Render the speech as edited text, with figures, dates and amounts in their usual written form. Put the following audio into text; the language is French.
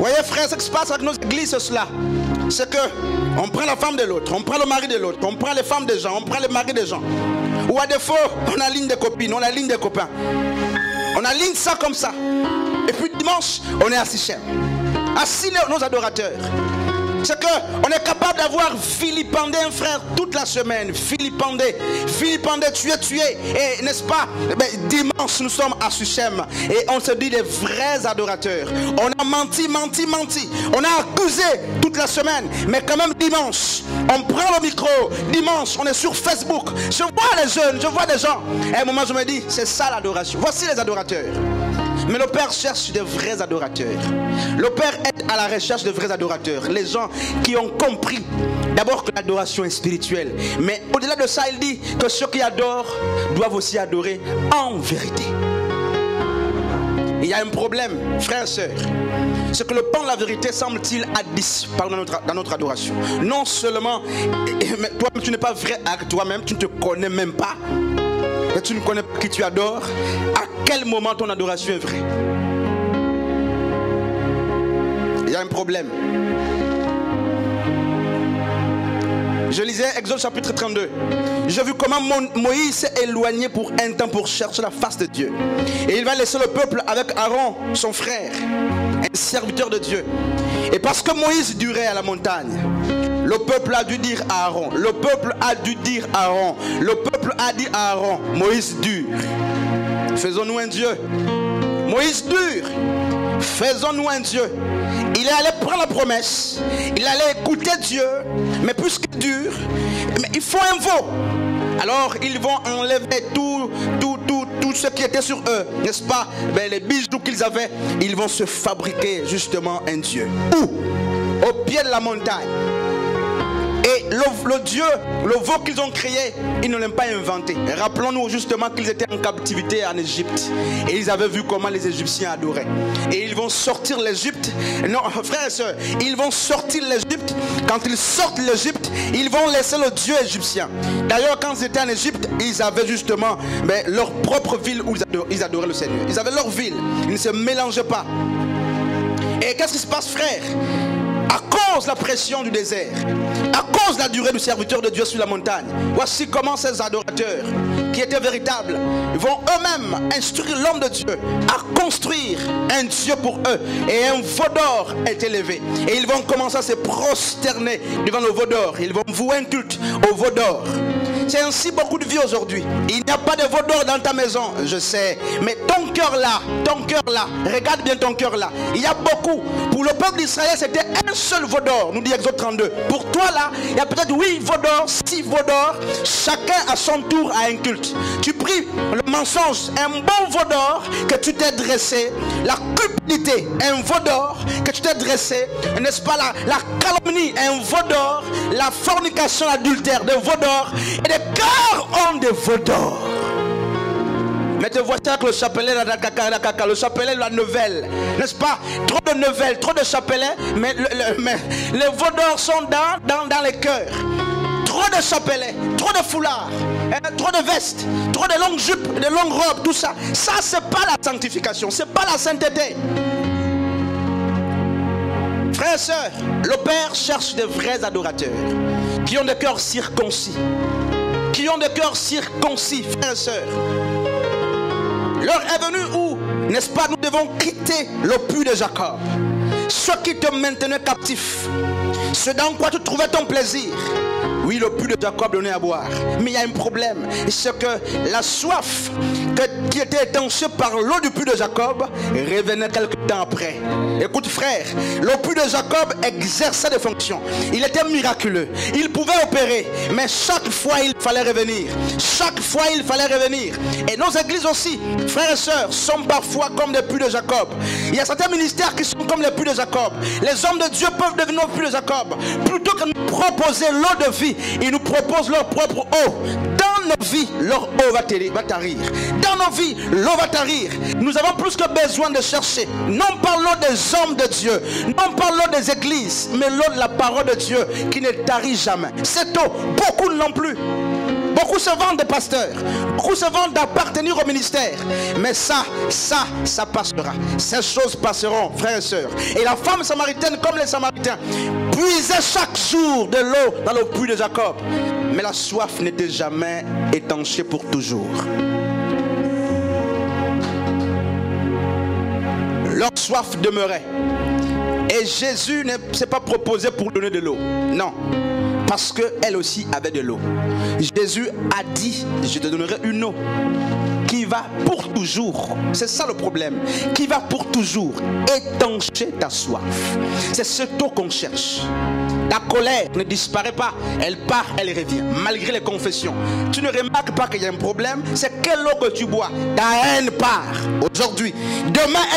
Voyez frère, ce qui se passe avec nos églises, c'est cela. C'est que on prend la femme de l'autre, on prend le mari de l'autre, on prend les femmes des gens, on prend les maris des gens. Ou à défaut, on aligne des copines, on aligne des copains. On aligne ça comme ça. Et puis dimanche, on est assis cher. Assis nos adorateurs. C'est qu'on est capable d'avoir vilipendé un frère toute la semaine. Vilipendé, tué. Et n'est-ce pas, dimanche nous sommes à Suchem. Et on se dit des vrais adorateurs. On a menti. On a accusé toute la semaine. Mais quand même dimanche, on prend le micro. Dimanche, on est sur Facebook. Je vois les jeunes, je vois des gens. Et à un moment je me dis, c'est ça l'adoration. Voici les adorateurs. Mais le Père cherche des vrais adorateurs. Le Père est à la recherche de vrais adorateurs. Les gens qui ont compris d'abord que l'adoration est spirituelle. Mais au-delà de ça, il dit que ceux qui adorent doivent aussi adorer en vérité. Il y a un problème, frères et sœurs. C'est que le pan de la vérité semble-t-il a disparu dans notre adoration. Non seulement, mais toi-même tu n'es pas vrai avec toi-même, tu ne te connais même pas. Et tu ne connais pas qui tu adores. À quel moment ton adoration est vraie? Il y a un problème. Je lisais Exode chapitre 32. J'ai vu comment Moïse s'est éloigné pour un temps pour chercher la face de Dieu. Et il va laisser le peuple avec Aaron, son frère, un serviteur de Dieu. Et parce que Moïse durait à la montagne, le peuple a dû dire à Aaron. Le peuple a dit à Aaron, Moïse dure. Faisons-nous un Dieu. Moïse dure. Faisons-nous un Dieu. Il est allé prendre la promesse. Il allait écouter Dieu. Mais puisqu'il dure, mais il faut un veau. Alors ils vont enlever tout ce qui était sur eux, n'est-ce pas? Les bijoux qu'ils avaient, ils vont se fabriquer justement un Dieu. Où? Au pied de la montagne. Et le Dieu, le veau qu'ils ont créé, ils ne l'ont pas inventé. Rappelons-nous justement qu'ils étaient en captivité en Égypte. Et ils avaient vu comment les Égyptiens adoraient. Et ils vont sortir l'Égypte. Non, frères et sœurs, ils vont sortir l'Égypte. Quand ils sortent l'Égypte, ils vont laisser le Dieu égyptien. D'ailleurs, quand ils étaient en Égypte, ils avaient justement leur propre ville où ils adoraient le Seigneur. Ils avaient leur ville. Ils ne se mélangeaient pas. Et qu'est-ce qui se passe, frère? À cause de la pression du désert, à cause de la durée du serviteur de Dieu sur la montagne, voici comment ces adorateurs qui étaient véritables vont eux-mêmes instruire l'homme de Dieu à construire un Dieu pour eux. Et un veau d'or est élevé. Et ils vont commencer à se prosterner devant le veau d'or. Ils vont vouer un culte au veau d'or. C'est ainsi beaucoup de vie aujourd'hui. Il n'y a pas de veau d'or dans ta maison, je sais. Mais ton cœur là, regarde bien ton cœur là. Il y a beaucoup. Pour le peuple d'Israël, c'était un seul veau d'or, nous dit Exode 32. Pour toi là, il y a peut-être 8 veaux d'or, 6 veaux d'or. Chacun à son tour a un culte. Tu pries le mensonge, un bon veau d'or que tu t'es dressé. La cupidité, un veau d'or que tu t'es dressé. N'est-ce pas la calomnie, un veau d'or. La fornication, l'adultère, des veaux d'or. Et les cœurs ont des veaux d'or. Mais te vois avec le chapelet, le chapelet de la novelle, n'est-ce pas? Trop de novelles, trop de chapelets, mais les veaux d'or sont dans les cœurs. Trop de chapelets, trop de foulards, trop de vestes, trop de longues jupes, de longues robes, tout ça. Ça, c'est pas la sanctification, c'est pas la sainteté. Frères et sœurs, le Père cherche des vrais adorateurs qui ont des cœurs circoncis. Qui ont des cœurs circoncis, frères et sœurs. L'heure est venue où, n'est-ce pas, nous devons quitter le puits de Jacob. Ce qui te maintenait captif, ce dans quoi tu trouvais ton plaisir. Oui, le puits de Jacob donnait à boire. Mais il y a un problème. C'est que la soif qui était étanchée par l'eau du puits de Jacob revenait quelque temps après. Écoute frère, le puits de Jacob exerçait des fonctions. Il était miraculeux. Il pouvait opérer. Mais chaque fois il fallait revenir. Chaque fois il fallait revenir. Et nos églises aussi, frères et sœurs, sont parfois comme des puits de Jacob. Il y a certains ministères qui sont comme les puits de Jacob. Les hommes de Dieu peuvent devenir les puits de Jacob. Plutôt que de nous proposer l'eau de vie, ils nous proposent leur propre eau. Dans nos vies, leur eau va tarir. Dans nos vies, l'eau va tarir. Nous avons plus que besoin de chercher, non par l'eau des hommes de Dieu, non par l'eau des églises, mais l'eau de la parole de Dieu qui ne tarit jamais. Cette eau, beaucoup ne l'ont plus. Beaucoup se vendent des pasteurs. Beaucoup se vendent d'appartenir au ministère. Mais ça passera. Ces choses passeront, frères et sœurs. Et la femme samaritaine, comme les Samaritains, puisait chaque jour de l'eau dans le puits de Jacob. Mais la soif n'était jamais étanchée pour toujours. Leur soif demeurait. Et Jésus ne s'est pas proposé pour donner de l'eau. Non. Parce qu'elle aussi avait de l'eau. Jésus a dit, je te donnerai une eau qui va pour toujours. C'est ça le problème. Qui va pour toujours étancher ta soif. C'est cette eau qu'on cherche. La colère ne disparaît pas. Elle part, elle revient. Malgré les confessions. Tu ne remarques pas qu'il y a un problème. C'est quelle eau que tu bois. Ta haine part aujourd'hui. Demain, elle